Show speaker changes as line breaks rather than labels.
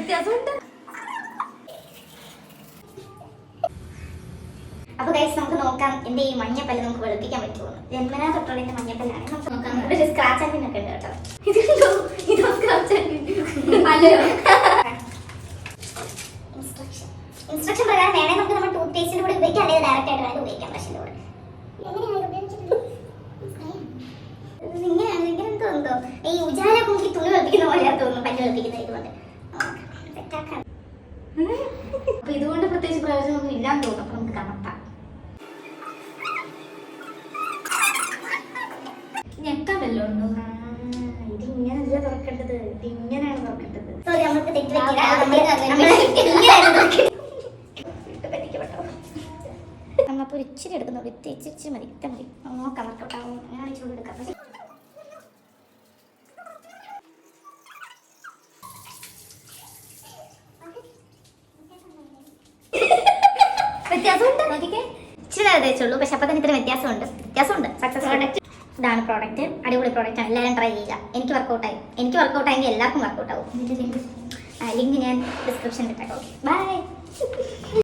വ്യത്യാസമുണ്ട്.
അപ്പൊ ഗൈസ് നമുക്ക് നോക്കാം എന്റെ ഈ മഞ്ഞപ്പല്ല് നമുക്ക് വെളുപ്പിക്കാൻ പറ്റുമോ. ജന്മനാ തൊട്ടുള്ള എന്റെ മഞ്ഞപ്പല്ലാണ്. നമുക്ക് നോക്കാം. ഒരു സ്ക്രാച്ച് ആൻഡിനൊക്കെ ഉണ്ട് കേട്ടോ.
ഇതോ സ്ക്രാച്ച് അല്ലയോ?
ഇൻസ്ട്രക്ഷൻ പ്രകാരം വേണേ നമുക്ക് നമ്മുടെ ടൂത്ത് പേസ്റ്റിന്റെ കൂടെ ഉപയോഗിക്കാം, അല്ലെങ്കിൽ ഡയറക്റ്റ് ആയിട്ട് വേണമെങ്കിൽ ഉപയോഗിക്കാം ബ്രഷിന്റെ കൂടെ. ഇങ്ങനെ എന്തോ ഈ ഉജാല നോക്കി തുണി വെളുപ്പിക്കുന്ന പോലെ തോന്നുന്നു പല്ല് വെളുപ്പിക്കുന്നത്. ഇതുകൊണ്ട് സെറ്റാക്കാം.
അപ്പൊ ഇതുകൊണ്ട് പ്രത്യേകിച്ച് പ്രയോജനമൊന്നും ഇല്ലാന്ന് തോന്നുന്നു. അപ്പൊ നമുക്ക് കമത്താം. ഞെക്കാൻ വല്ലതും ഉണ്ടോ?
ഇതിങ്ങനല്ല തുറക്കേണ്ടത്,
ഇതിങ്ങനെയാണ് തുറക്കേണ്ടത്.
സോറി നമുക്ക് നമ്മളിപ്പോൾ ഒരു ഇച്ചിരി എടുക്കുന്നുള്ളൂ. ഇച്ചിരി മതി, ഇത്ര മതി. നോക്കാം വർക്കൗട്ടാവും. അങ്ങനെയാണ് ചൂട് എടുക്കാം. വ്യത്യാസമുണ്ട്. നോക്കിക്കേ, ഇച്ചിരി നേരം തേച്ചുള്ളൂ, പക്ഷെ അപ്പം തന്നെ ഇത്ര വ്യത്യാസമുണ്ട്. സക്സസ് പ്രോഡക്റ്റ് ഇതാണ്. പ്രോഡക്റ്റ് അടിപൊളി പ്രോഡക്റ്റ് ആണ്. എല്ലാവരും ട്രൈ ചെയ്യുക. എനിക്ക് വർക്കൗട്ടായെങ്കിൽ എല്ലാവർക്കും വർക്കൗട്ട് ആവും. ലിങ്ക് ഞാൻ ഡിസ്ക്രിപ്ഷനിൽ ഇട്ടേക്കാം. ബൈ.